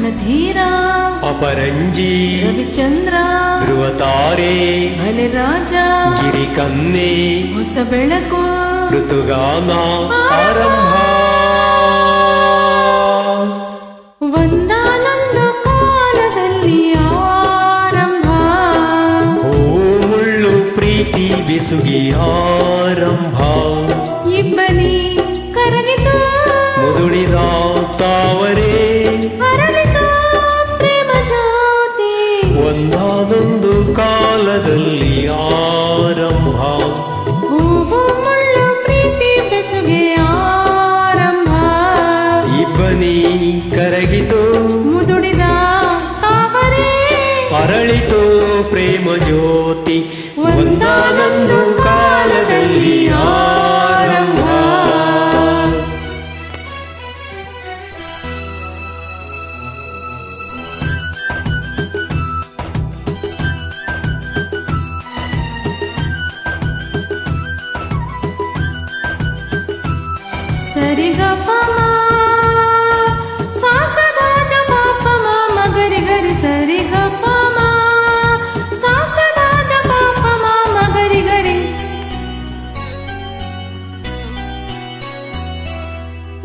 ರಣಧೀರ ಅಪರಂಜಿ ರವಿಚಂದ್ರ ಧ್ರುವತಾರೆ ಬಲಿರಾಜ ಗಿರಿಕನ್ನೆ ಹೊಸ ಬೆಳಕು ಋತುಗಾನ ಆರಂಭ ಒಂದಾನೊಂದು ಕಾಲದಲ್ಲಿ ಆರಂಭ ಮುಳ್ಳು ಪ್ರೀತಿ ಬೆಸುಗಿ ಆರಂಭ ಇಬ್ಬನಿ ಕರಗಿತು ಮುದುಡಿದ ತಾವರೇ ಅರಳಿತು ಪ್ರೇಮ ಜ್ಯೋತಿ ಒಂದಾನೊಂದು ಕಾಲದಲ್ಲಿ ಆರಂಭ ಹೂವು ಮುಳ್ಳು ಪ್ರೀತಿ ಬೆಸುಗೆ ಆರಂಭ ಇಬ್ಬನಿ ಕರಗಿತು ಮುದುಡಿದ ತಾವರೇ ಅರಳಿತು ಪ್ರೇಮ ಜ್ಯೋತಿ ಒಂದಾನೊಂದು ಕಾಲದಲ್ಲಿ ಆರಂಭ ಸರಿಗಪಮ ಸಾಸದಾದ ಪಾಪಮ ಮಗರಿ ಗರಿ ಸರಿಗಪಮ ಸಾಸದಾದ ಪಾಪಮ ಮಗರಿ ಗರಿ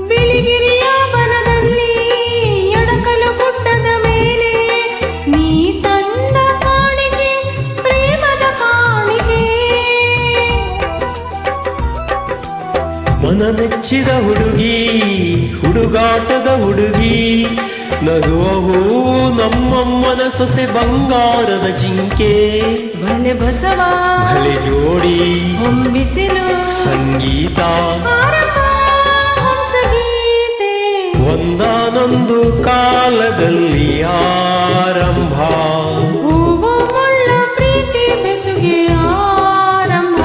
ಬಿಳಿಗಿರಿಯ ವನದಲ್ಲಿ ಎಡಕಲು ಗುಡ್ಡದ ಮೇಲೆ ನೀ ತಂದ ಕಾಣಿಕೆ ಪ್ರೇಮದ ಕಾಣಿಕೆ ಮನ ಮೆಚ್ಚಿದ ಹುಡುಗಿ ಹುಡುಗಾಟದ ಹುಡುಗಿ ನಗುವವು ನಮ್ಮಮ್ಮನ ಸೊಸೆ ಬಂಗಾರದ ಜಿಂಕೆ ಭಲೆ ಬಸವ ಭಲೆ ಜೋಡಿ ಹೊಂಬಿಸಿಲು ಸಂಗೀತ ಆರಂಭ ಹಂಸಗೀತೆ ಒಂದಾನೊಂದು ಕಾಲದಲ್ಲಿ ಆರಂಭ ಹೂವು ಮುಳ್ಳ ಪ್ರೀತಿ ಬೆಸುಗೆ ಆರಂಭ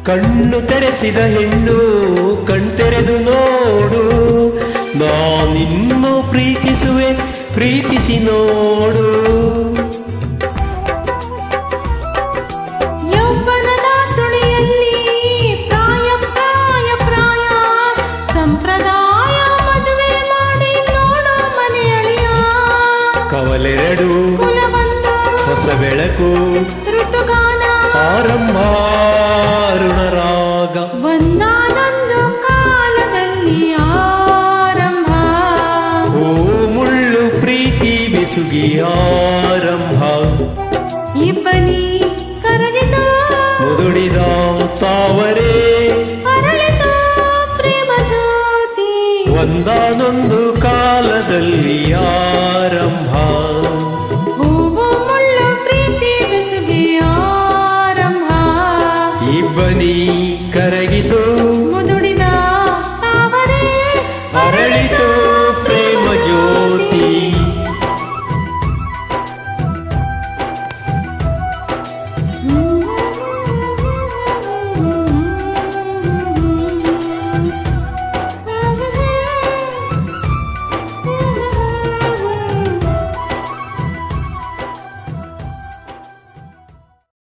ಕಣ್ಣು ತೆರೆಸಿದ ಹೆಣ್ಣು ಕಣ್ತೆರೆದು ನೋಡು ನಾನಿನ್ನು ಪ್ರೀತಿಸುವೆ ಪ್ರೀತಿಸಿ ನೋಡು ಯೌವನದ ಸುಳಿಯಲ್ಲಿ ಪ್ರಾಯ ಪ್ರಾಯ ಪ್ರಾಯ ಸಂಪ್ರದಾಯ ಮದುವೆ ಮಾಡಿ ನೋಡೋ ಮನೆಯಳಿಯ ಕವಲೆರಡು ಕುಲವೊಂದು ಹೊಸ ಬೆಳಕು ಋತುಗಾನ ಆರಂಭ ಋಣರಾಗ ಒಂದಾನೊಂದು ಕಾಲದಲ್ಲಿ ಆರಂಭ ಮುಳ್ಳು ಪ್ರೀತಿ ಬೆಸುಗಿ